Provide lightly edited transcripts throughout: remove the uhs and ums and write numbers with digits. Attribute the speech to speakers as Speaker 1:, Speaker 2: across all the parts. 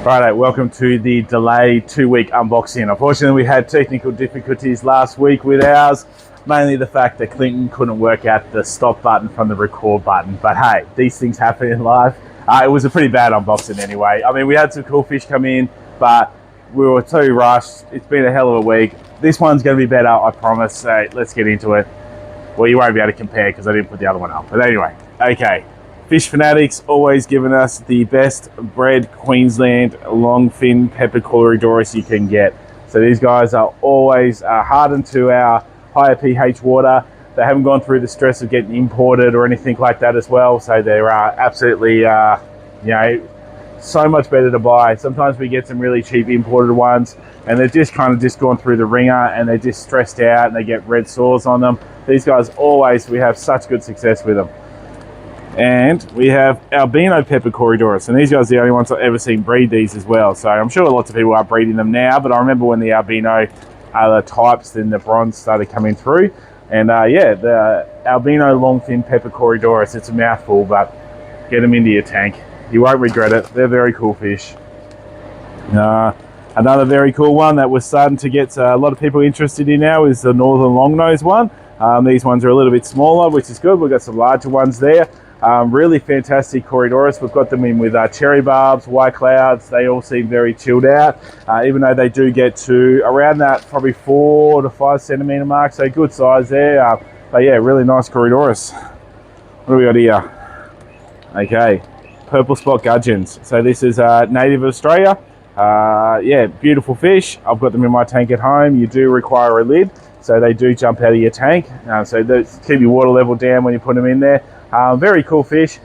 Speaker 1: Righto, welcome to the delayed 2-week unboxing. Unfortunately, we had technical difficulties last week with ours, mainly the fact that Clinton couldn't work out the stop button from the record button. But hey, these things happen in life. It was a pretty bad unboxing anyway. I mean, we had some cool fish come in, but we were too rushed. It's been a hell of a week. This one's going to be better, I promise. So let's get into it. Well, you won't be able to compare because I didn't put the other one up. But anyway, okay. Fish Fanatics always giving us the best bred Queensland longfin pepper corydoras you can get. So these guys are always hardened to our higher pH water. They haven't gone through the stress of getting imported or anything like that as well. So they're absolutely, so much better to buy. Sometimes we get some really cheap imported ones and they're just kind of just gone through the ringer and they're just stressed out and they get red sores on them. These guys we have such good success with them. And we have albino pepper corydoras, and these guys are the only ones I've ever seen breed these as well. So I'm sure lots of people are breeding them now, but I remember when the albino types, then the bronze started coming through. And the albino longfin pepper corydoras, it's a mouthful, but get them into your tank. You won't regret it. They're very cool fish. Another very cool one that we're starting to get a lot of people interested in now is the northern longnose one. These ones are a little bit smaller, which is good. We've got some larger ones there. Really fantastic corydoras. We've got them in with cherry barbs, white clouds. They all seem very chilled out, even though they do get to around that probably 4 to 5 centimeter mark. So good size there. But yeah, really nice corydoras. What do we got here? Okay, purple spot gudgeons. So this is native Australia. Yeah, beautiful fish. I've got them in my tank at home. You do require a lid, so they do jump out of your tank. So keep your water level down when you put them in there. Very cool fish.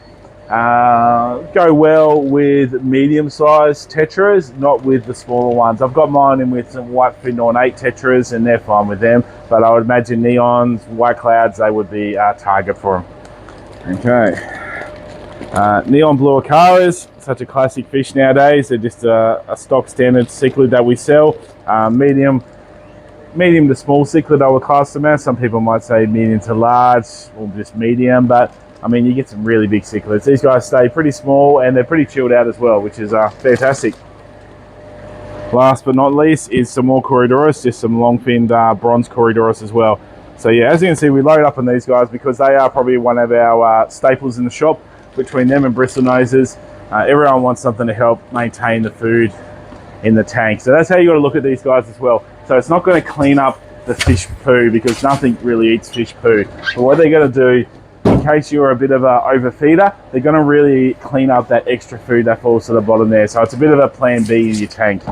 Speaker 1: Go well with medium-sized tetras, not with the smaller ones. I've got mine in with some white-fin ornate tetras, and they're fine with them. But I would imagine neons, white clouds, they would be a target for them. Okay. Neon blue acaras, such a classic fish nowadays. They're just a stock standard cichlid that we sell. Medium to small cichlid I would class them as. Some people might say medium to large or just medium, but I mean, you get some really big cichlids. These guys stay pretty small and they're pretty chilled out as well, which is fantastic. Last but not least is some more corydoras, just some long-finned bronze corydoras as well. So yeah, as you can see, we load up on these guys because they are probably one of our staples in the shop. Between them and bristlenoses, everyone wants something to help maintain the food in the tank. So that's how you got to look at these guys as well. So it's not going to clean up the fish poo because nothing really eats fish poo. But what they're going to do, in case you're a bit of an overfeeder, they're going to really clean up that extra food that falls to the bottom there. So it's a bit of a plan B in your tank.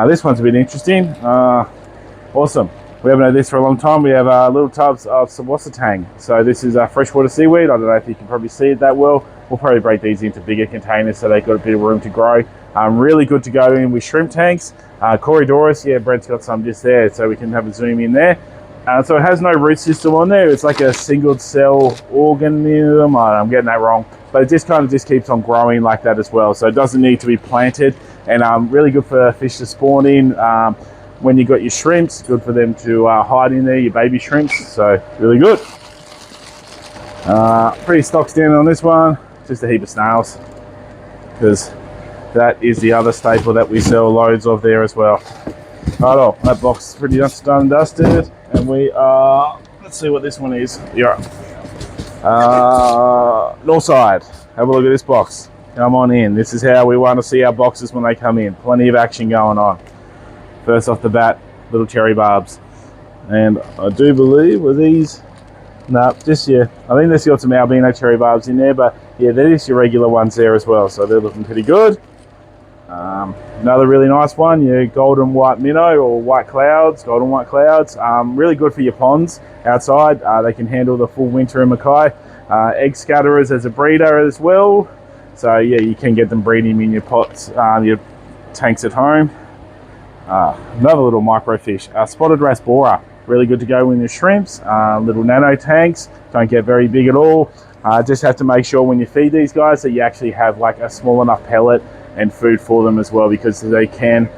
Speaker 1: This one's a bit interesting. Awesome. We haven't had this for a long time. We have little tubs of sawasatang. So this is freshwater seaweed. I don't know if you can probably see it that well. We'll probably break these into bigger containers so they've got a bit of room to grow. Really good to go in with shrimp tanks. Corydoras, yeah, Brett's got some just there, so we can have a zoom in there. So it has no root system on there. It's like a single cell organism. I'm getting that wrong, but it just kind of just keeps on growing like that as well. So it doesn't need to be planted, and really good for fish to spawn in. When you got your shrimps, good for them to hide in there, your baby shrimps. So really good. Pretty stock standard on this one. Just a heap of snails, because that is the other staple that we sell loads of there as well. Right, that box is pretty much done and dusted, and we are, let's see what this one is. Yeah. North side. Have a look at this box. Come on in. This is how we want to see our boxes when they come in. Plenty of action going on. First off the bat, little cherry barbs. And I do believe with these, no, just, yeah, I think there's got some albino cherry barbs in there, but yeah, they're just your regular ones there as well. So they're looking pretty good. Another really nice one, your golden white minnow or white clouds, golden white clouds. Really good for your ponds outside. They can handle the full winter in mackay. Egg scatterers as a breeder as well. So yeah, you can get them breeding in your pots, your tanks at home. Another little microfish, spotted rasbora. Really good to go in your shrimps. Little nano tanks, don't get very big at all. Just have to make sure when you feed these guys that you actually have like a small enough pellet and food for them as well, because they can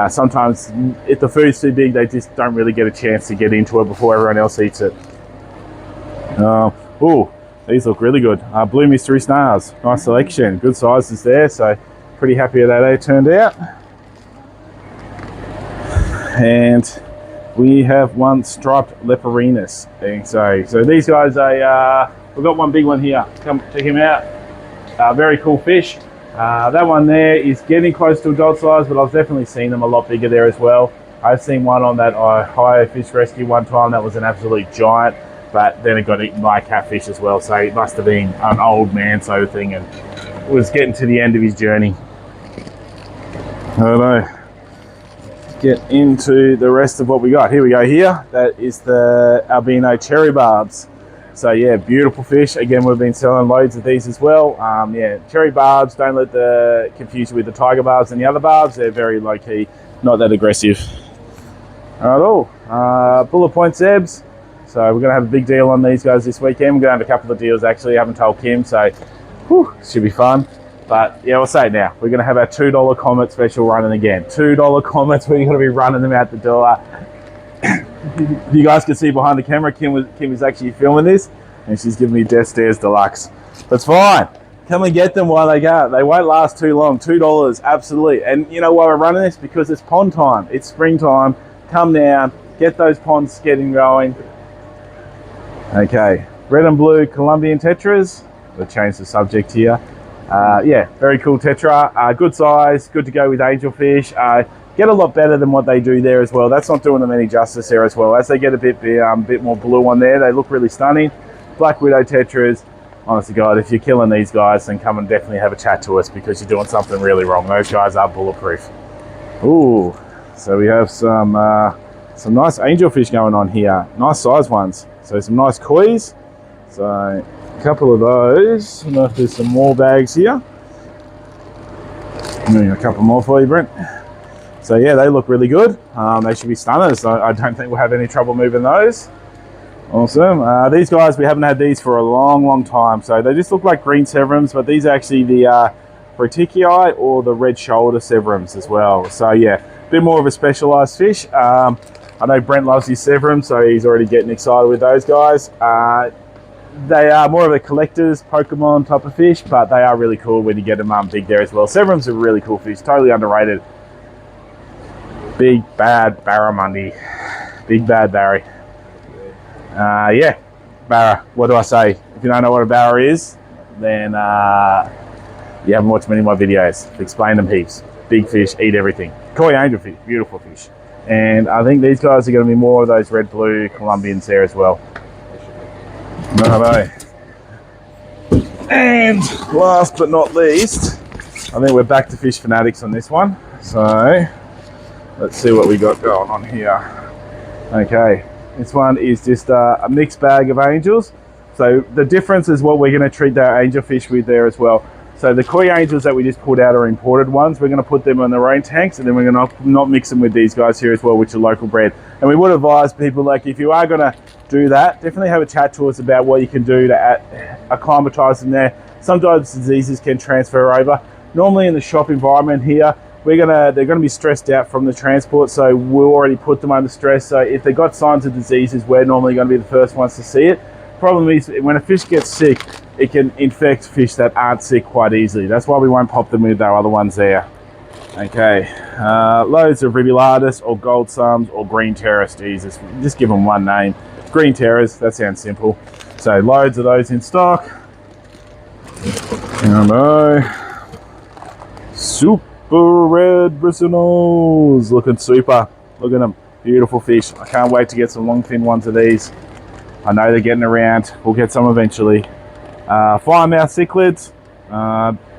Speaker 1: sometimes, if the food's too big, they just don't really get a chance to get into it before everyone else eats it. These look really good. Blue mystery snails, nice selection, good sizes there. So pretty happy with how they turned out. And we have one striped leperinus. So these guys, we've got one big one here. Come check him out. Very cool fish. That one there is getting close to adult size, but I've definitely seen them a lot bigger there as well. I've seen one on that Ohio Fish Rescue one time that was an absolute giant, but then it got eaten by a catfish as well, so it must have been an old man sort of thing and was getting to the end of his journey. I don't know. Get into the rest of what we got. Here we go here. That is the albino cherry barbs. So yeah, beautiful fish. Again, we've been selling loads of these as well. Yeah, cherry barbs, don't let the confuse you with the tiger barbs and the other barbs. They're very low key, not that aggressive at all. Bullet point zebs. So we're gonna have a big deal on these guys this weekend. We're gonna have a couple of deals actually. I haven't told Kim, so whew, should be fun. But yeah, we'll say it now. We're gonna have our $2 Comet special running again. $2 Comets, we're gonna be running them out the door. You guys can see behind the camera, Kim is actually filming this, and she's giving me Death Stares Deluxe. That's fine. Come and get them while they go. They won't last too long. $2, absolutely. And you know why we're running this? Because it's pond time. It's springtime. Come down, get those ponds getting going. Okay, red and blue Colombian tetras. We'll change the subject here. Yeah, very cool tetra. Good size, good to go with angelfish. Get a lot better than what they do there as well. That's not doing them any justice there as well. As they get a bit more blue on there, they look really stunning. Black widow tetras. Honestly, God, if you're killing these guys, then come and definitely have a chat to us because you're doing something really wrong. Those guys are bulletproof. Ooh, so we have some nice angelfish going on here. Nice size ones. So some nice kois. So a couple of those. I don't know if there's some more bags here. A couple more for you, Brent. So yeah, they look really good. They should be stunners. So I don't think we'll have any trouble moving those. Awesome. These guys, we haven't had these for a long time. So they just look like green severums, but these are actually the Proticii or the red shoulder severums as well. So yeah, a bit more of a specialized fish. I know Brent loves his severum, so he's already getting excited with those guys. They are more of a collector's Pokemon type of fish, but they are really cool when you get them big there as well. Severums are really cool fish, totally underrated. Big bad barramundi. Big bad Barry. Yeah, barra. What do I say? If you don't know what a barra is, then you haven't watched many of my videos. Explain them heaps. Big fish, eat everything. Koi angelfish, beautiful fish. And I think these guys are going to be more of those red-blue Colombians there as well. Righto. And last but not least, I think we're back to Fish Fanatics on this one. So let's see what we got going on here. Okay, this one is just a mixed bag of angels. So the difference is what we're going to treat our angelfish with there as well. So the koi angels that we just pulled out are imported ones. We're going to put them in their own tanks, and then we're going to not mix them with these guys here as well, which are local bred. And we would advise people, like, if you are going to do that, definitely have a chat to us about what you can do to acclimatise them there. Sometimes diseases can transfer over. Normally in the shop environment here, they're going to be stressed out from the transport, so we'll already put them under stress. So if they've got signs of diseases, we're normally going to be the first ones to see it. Problem is, when a fish gets sick, it can infect fish that aren't sick quite easily. That's why we won't pop them with our other ones there. Okay, loads of Ribulatus or Gold Sums or Green Terrace. Jesus, just give them one name. Green Terrace, that sounds simple. So loads of those in stock. Super red bristles, looking super. Look at them, beautiful fish. I can't wait to get some long fin ones of these. I know they're getting around. We'll get some eventually. Firemouth cichlids,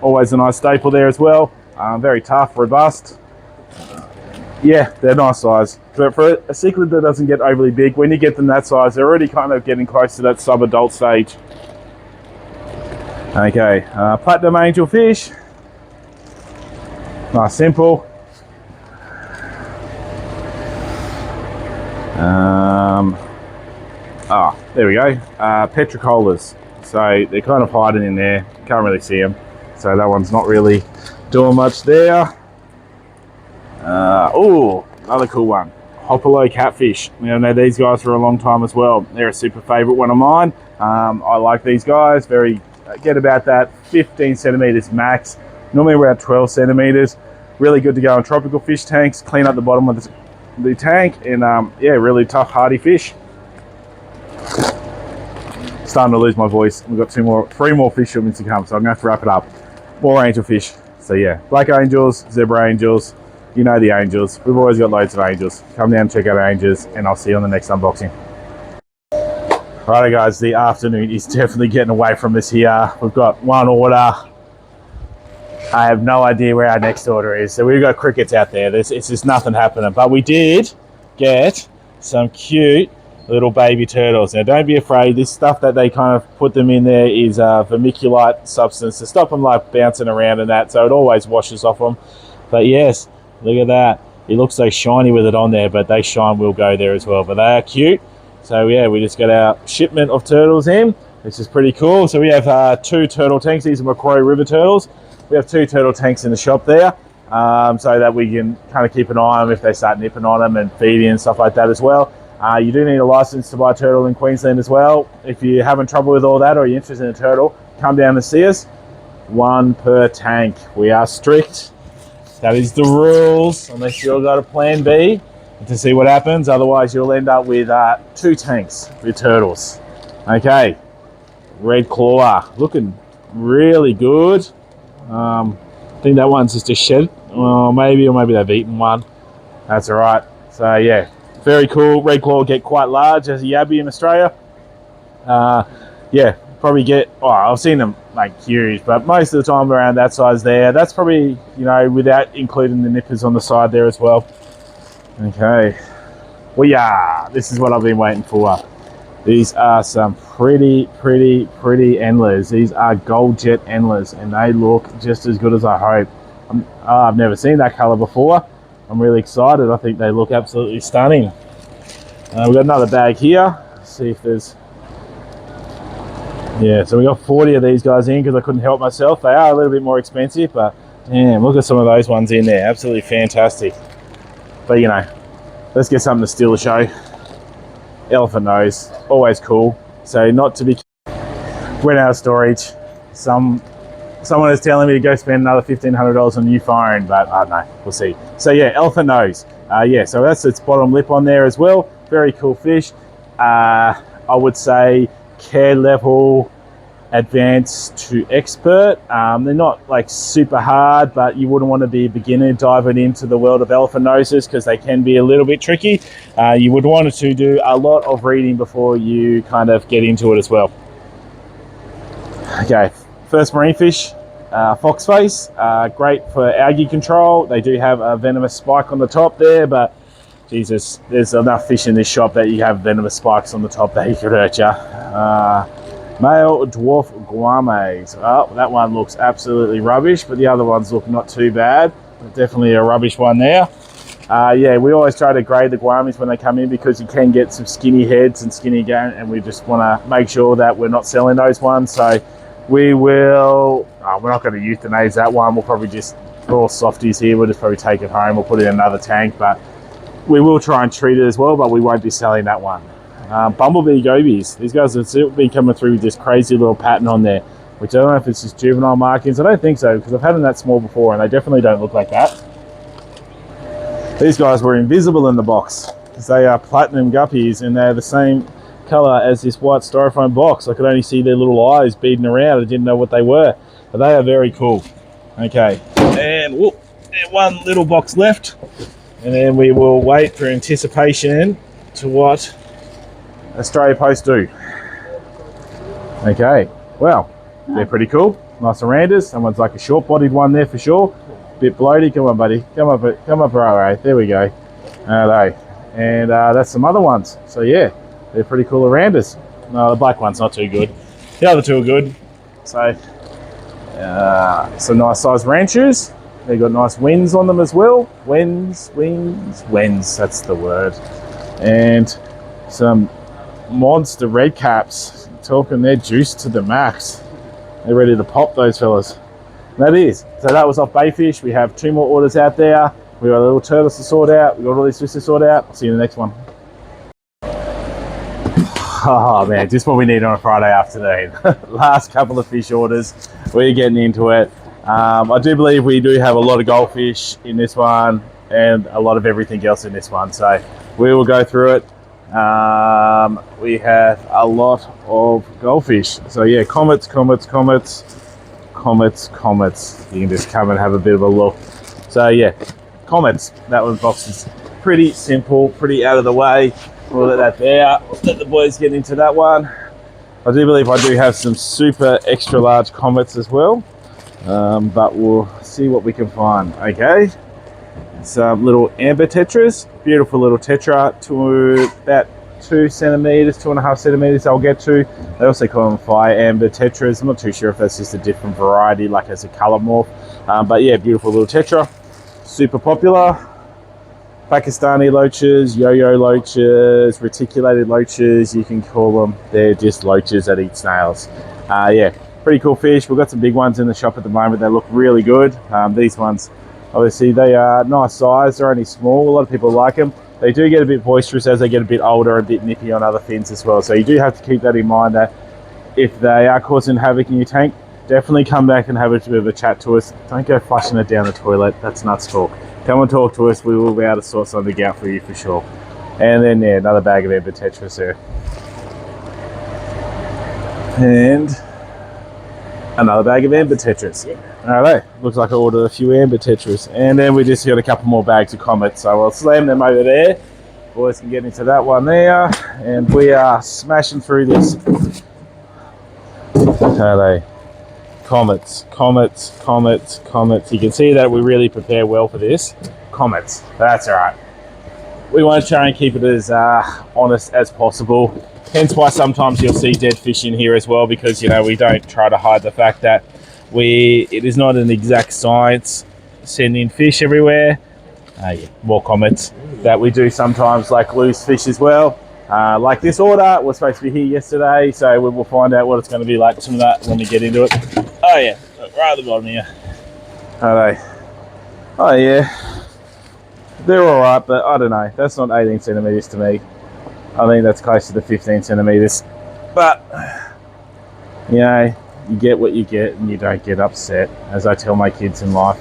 Speaker 1: always a nice staple there as well. Very tough, robust. Yeah, they're nice size. But for a cichlid that doesn't get overly big, when you get them that size, they're already kind of getting close to that sub-adult stage. Okay, platinum angelfish. Nice, simple. There we go. Petricolas. So they're kind of hiding in there. Can't really see them. So that one's not really doing much there. Oh, another cool one. Hopolo catfish. You know these guys for a long time as well. They're a super favorite one of mine. I like these guys. Get about that 15 centimeters max. Normally around 12 centimeters. Really good to go in tropical fish tanks. Clean up the bottom of the tank, and yeah, really tough, hardy fish. Starting to lose my voice. We've got three more fish shipments to come, so I'm going to have to wrap it up. More angelfish. So yeah, black angels, zebra angels, you know the angels. We've always got loads of angels. Come down and check out angels, and I'll see you on the next unboxing. Righto guys, the afternoon is definitely getting away from us here. We've got one order. I have no idea where our next order is. So we've got crickets out there. It's just nothing happening. But we did get some cute little baby turtles. Now don't be afraid, this stuff that they kind of put them in there is vermiculite substance to stop them like bouncing around and that, so it always washes off them. But yes, look at that. It looks so shiny with it on there, but they shine will go there as well. But they are cute. So yeah, we just got our shipment of turtles in, which is pretty cool. So we have 2 turtle tanks. These are Macquarie River turtles. We have 2 turtle tanks in the shop there, so that we can kind of keep an eye on them if they start nipping on them and feeding and stuff like that as well. You do need a license to buy turtle in Queensland as well. If you're having trouble with all that or you're interested in a turtle, come down and see us. 1 per tank. We are strict. That is the rules, unless you've got a plan B to see what happens. Otherwise, you'll end up with 2 tanks with turtles. Okay, red claw, looking really good. I think that one's just a shed, or maybe they've eaten one. That's all right. So yeah. Very cool. Red claw get quite large as a yabby in Australia. Yeah, probably get, I've seen them like huge, but most of the time around that size there. That's probably, you know, without including the nippers on the side there as well. Okay. Well, yeah, this is what I've been waiting for. These are some pretty endlers. These are gold jet endlers, and they look just as good as I hope. I've never seen that color before. I'm really excited. I think they look absolutely stunning. We've got another bag here. Let's see if there's... Yeah, so we got 40 of these guys in because I couldn't help myself. They are a little bit more expensive, but damn, look at some of those ones in there. Absolutely fantastic. But you know, let's get something to steal the show. Elephant nose, always cool. So not to be... Went out of storage. Someone is telling me to go spend another $1,500 on a new phone, but I don't know, we'll see. So yeah, elephant nose. Yeah, so that's its bottom lip on there as well. Very cool fish. I would say care level advanced to expert. They're not like super hard, but you wouldn't want to be a beginner diving into the world of elephant noses because they can be a little bit tricky. You would want to do a lot of reading before you kind of get into it as well. Okay. First marine fish, foxface, great for algae control. They do have a venomous spike on the top there, but Jesus, there's enough fish in this shop that you have venomous spikes on the top that you could hurt you. Male dwarf guames. Oh, that one looks absolutely rubbish, but the other ones look not too bad. Definitely a rubbish one there. Yeah, we always try to grade the guames when they come in because you can get some skinny heads and skinny game, and we just want to make sure that we're not selling those ones. So we will, we're not going to euthanize that one. We'll probably just, we're all softies here, we'll just probably take it home. We'll put it in another tank, but we will try and treat it as well, but we won't be selling that one. Bumblebee gobies. These guys have been coming through with this crazy little pattern on there, which I don't know if it's just juvenile markings. I don't think so, because I've had them that small before, and they definitely don't look like that. These guys were invisible in the box, because they are platinum guppies, and they're the same color as this white styrofoam box. I could only see their little eyes beading around. I didn't know what they were, but they are very cool. Okay, and whoop, one little box left, and then we will wait for anticipation to what Australia Post do. Okay, well, they're pretty cool. Nice orandas. Someone's like a short-bodied one there for sure. Bit bloated. Come on, buddy. Come up, right. There we go. Hello. And that's some other ones. So yeah, they're pretty cool orandas. No, the black one's not too good. The other two are good. So some nice sized ranchers. They got nice wings on them as well. Wings. That's the word. And some monster red caps. Talking their juice to the max. They're ready to pop, those fellas. And that is. So that was off Bayfish. We have 2 more orders out there. We got a little turtles to sort out. We got all these fish to sort out. I'll see you in the next one. Oh man, just what we need on a Friday afternoon. Last couple of fish orders. We're getting into it. I do believe we do have a lot of goldfish in this one and a lot of everything else in this one, so we will go through it. We have a lot of goldfish, so yeah, comets. You can just come and have a bit of a look. So yeah, comets. That one box is pretty simple, pretty out of the way. We'll let that there. Let the boys get into that one. I do believe I do have some super extra large comets as well, but we'll see what we can find. Okay, some little amber tetras, beautiful little tetra, to about 2 centimeters, 2.5 centimeters. I'll get to. They also call them fire amber tetras. I'm not too sure if that's just a different variety, like as a color morph, but yeah, beautiful little tetra, super popular. Pakistani loaches, yo-yo loaches, reticulated loaches, you can call them. They're just loaches that eat snails. Yeah, pretty cool fish. We've got some big ones in the shop at the moment. They look really good. These ones, obviously, they are nice size. They're only small. A lot of people like them. They do get a bit boisterous as they get a bit older, a bit nippy on other fins as well. So you do have to keep that in mind, that if they are causing havoc in your tank, definitely come back and have a bit of a chat to us. Don't go flushing it down the toilet. That's nuts talk. Come and talk to us. We will be able to sort something out for you for sure. And then, yeah, another bag of amber tetras there. And another bag of amber tetras. Alright, looks like I ordered a few amber tetras. And then we just got a couple more bags of comets. So I'll slam them over there. Boys can get into that one there. And we are smashing through this. Okay, comets. You can see that we really prepare well for this. Comets, that's all right. We want to try and keep it as honest as possible. Hence why sometimes you'll see dead fish in here as well, because, you know, we don't try to hide the fact that it is not an exact science sending fish everywhere. Yeah, more comets. That we do sometimes like lose fish as well. Like this order was supposed to be here yesterday, so we will find out what it's going to be like some of that when we get into it. Oh yeah, look, right at the bottom here. Are they? Oh yeah, they're all right, but I don't know. That's not 18 centimeters to me. I think that's closer to 15 centimeters. But you know, you get what you get, and you don't get upset. As I tell my kids in life,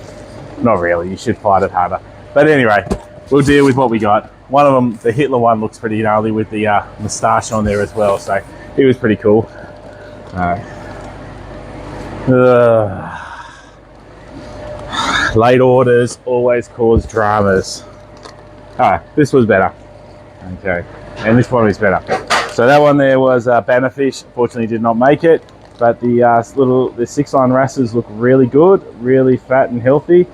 Speaker 1: not really. You should fight it harder. But anyway, we'll deal with what we got. One of them, the Hitler one, looks pretty gnarly with the moustache on there as well, so he was pretty cool. Late orders always cause dramas. This was better. Okay, and this one is better. So that one there was bannerfish. Unfortunately, did not make it, but the 6-line wrasses look really good, really fat and healthy.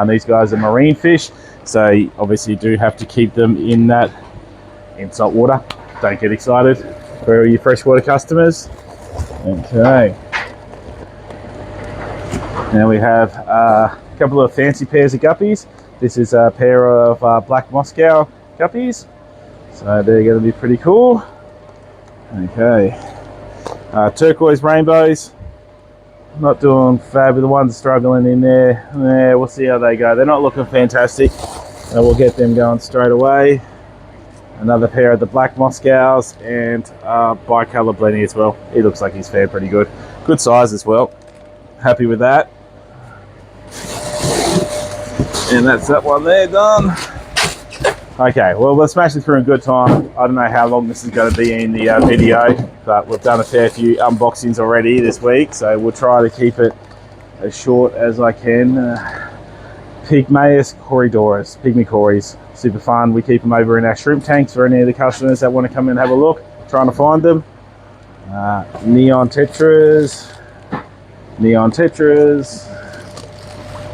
Speaker 1: These guys are marine fish. So obviously you do have to keep them in salt water. Don't get excited for your freshwater customers. Okay. Now we have a couple of fancy pairs of guppies. This is a pair of black Moscow guppies. So they're going to be pretty cool. Okay. Turquoise rainbows. Not doing fab, the ones struggling in there. Yeah, we'll see how they go. They're not looking fantastic. And we'll get them going straight away. Another pair of the black Moscows and bicolor Blenny as well. He looks like he's fared pretty good. Good size as well. Happy with that. And that's that one there done. Okay, well, we're smashing through in good time. I don't know how long this is going to be in the video, but we've done a fair few unboxings already this week, so we'll try to keep it as short as I can. Pygmaeus corydorus, pygmy cories, super fun. We keep them over in our shrimp tanks for any of the customers that want to come in and have a look, trying to find them. Neon tetras,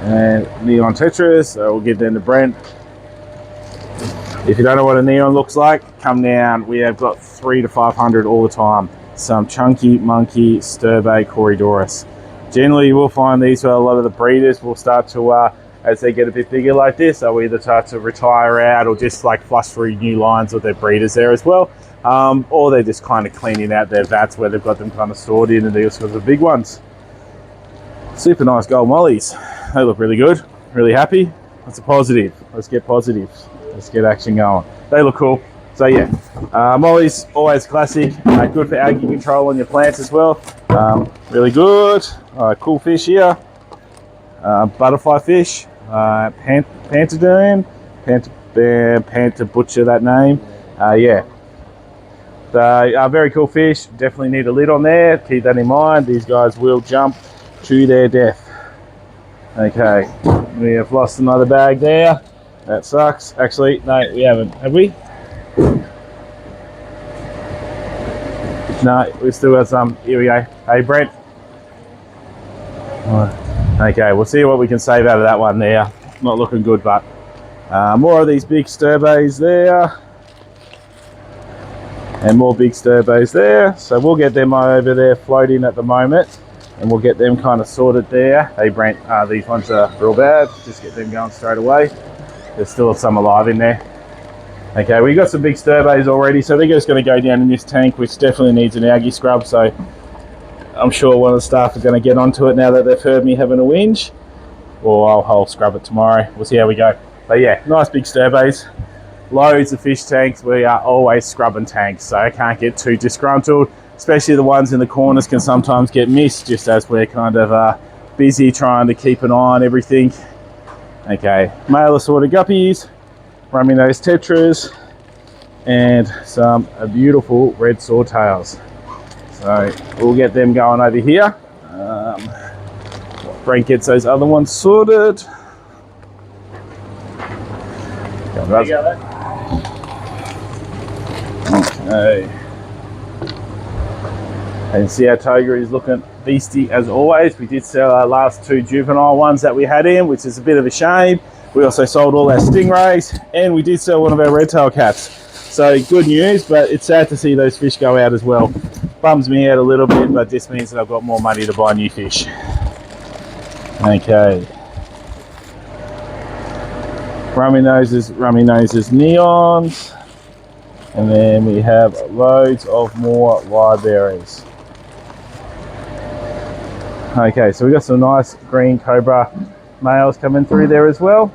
Speaker 1: and neon tetras. So we'll give them to Brent. If you don't know what a neon looks like, come down. We have got 300 to 500 all the time. Some chunky monkey sturbe corydorus. Generally, you will find these for a lot of the breeders will start to, as they get a bit bigger like this, they'll either start to retire out or just like flush through new lines with their breeders there as well. Or they're just kind of cleaning out their vats where they've got them kind of stored in, and these are the big ones. Super nice gold mollies. They look really good, really happy. That's a positive. Let's get positives. Let's get action going. They look cool. So yeah, mollies, always classic. Good for algae control on your plants as well. Really good. Cool fish here. butterfly fish, Pantodon, Panta butcher that name. Yeah, they are very cool fish. Definitely need a lid on there. Keep that in mind. These guys will jump to their death. Okay, we have lost another bag there. That sucks. Actually, no, we haven't. Have we? No, we still got some. Here we go. Hey, Brent. Okay, we'll see what we can save out of that one there. Not looking good, but more of these big sturbays there. And more big sturbays there. So we'll get them over there floating at the moment. And we'll get them kind of sorted there. Hey, Brent, these ones are real bad. Just get them going straight away. There's still some alive in there. Okay, we got some big sturbays already, so they're just going to go down in this tank, which definitely needs an algae scrub. So I'm sure one of the staff are going to get onto it now that they've heard me having a whinge. Or I'll scrub it tomorrow. We'll see how we go. But yeah, nice big sturbays. Loads of fish tanks. We are always scrubbing tanks, so I can't get too disgruntled. Especially the ones in the corners can sometimes get missed, just as we're kind of busy trying to keep an eye on everything. Okay, male assorted guppies, rummy nose tetras, and some beautiful red swordtails. So we'll get them going over here. Brent gets those other ones sorted. Okay. And see our tiger is looking beastie as always. We did sell our last 2 juvenile ones that we had in, which is a bit of a shame. We also sold all our stingrays, and we did sell one of our red-tailed cats. So good news, but it's sad to see those fish go out as well. Bums me out a little bit, but this means that I've got more money to buy new fish. Okay. Rummy noses, neons. And then we have loads of more live berries. Okay, so we got some nice green cobra males coming through there as well.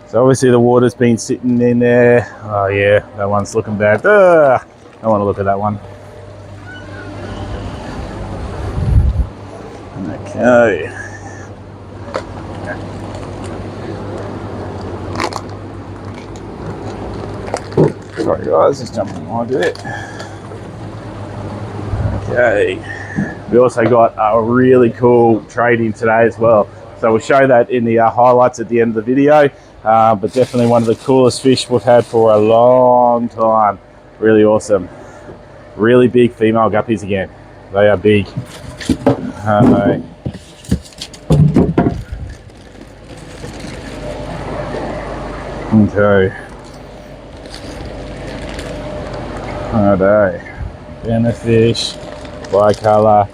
Speaker 1: So obviously the water's been sitting in there. Oh yeah, that one's looking bad. I don't want to look at that one. Okay. Sorry guys, just jumping onto it. Okay. We also got a really cool trading today as well. So we'll show that in the highlights at the end of the video. But definitely one of the coolest fish we've had for a long time. Really awesome. Really big female guppies again. They are big. Okay. Alright. Benefish, bicolour,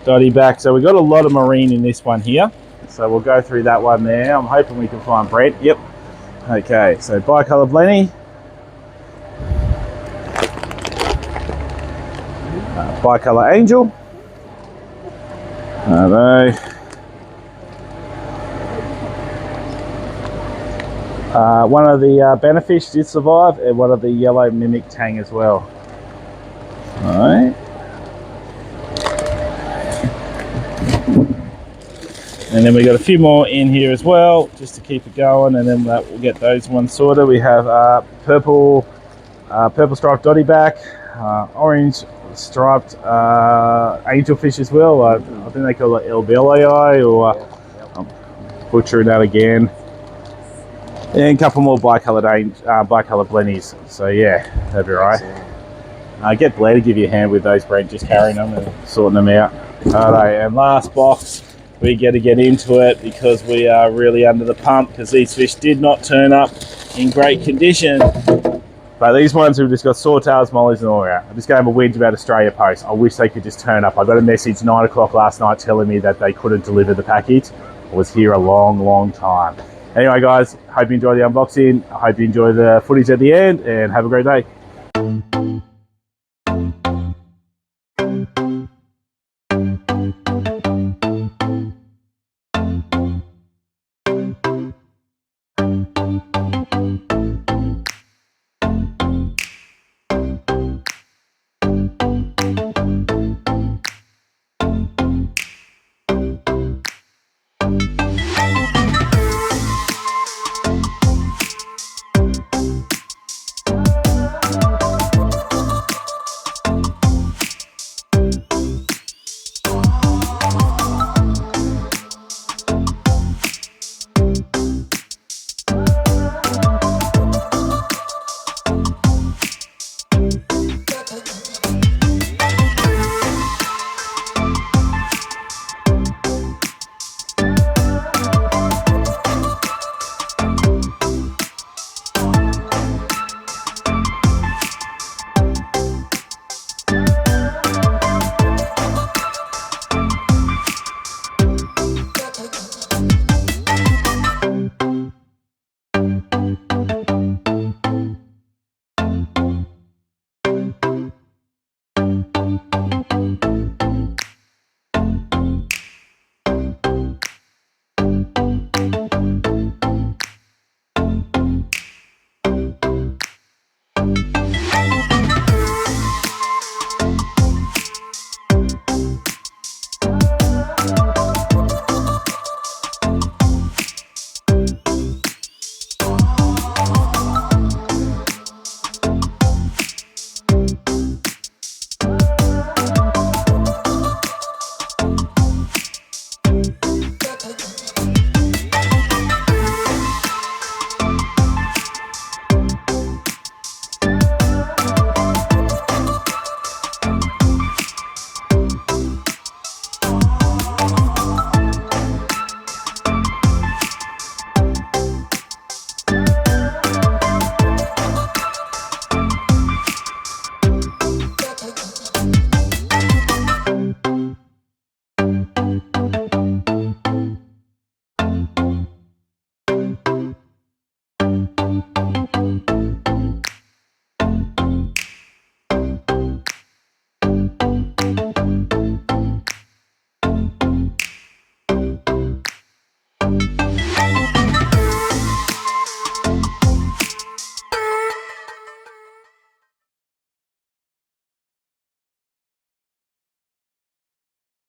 Speaker 1: dotty back. So we've got a lot of marine in this one here. So we'll go through that one there. I'm hoping we can find Brent. Yep. Okay, so bicolour blenny. Bicolour angel. One of the benefish did survive, and one of the yellow mimic tang as well. Alright. And then we got a few more in here as well, just to keep it going, and then we'll get those ones sorted. We have purple striped dotty back, orange striped angelfish as well. I think they call it El Belli, or I'm butchering that again. And a couple more bicolour blennies. So yeah, that'd be right. Get Blair to give you a hand with those, Brent, just carrying them and sorting them out. Alright, and last box, we get to get into it because we are really under the pump because these fish did not turn up in great condition. But these ones have just got swordtails, mollies and all out. I just gave them a whinge about Australia Post. I wish they could just turn up. I got a message 9 o'clock last night telling me that they couldn't deliver the package. I was here a long time. Anyway guys, hope you enjoy the unboxing. I hope you enjoy the footage at the end and have a great day.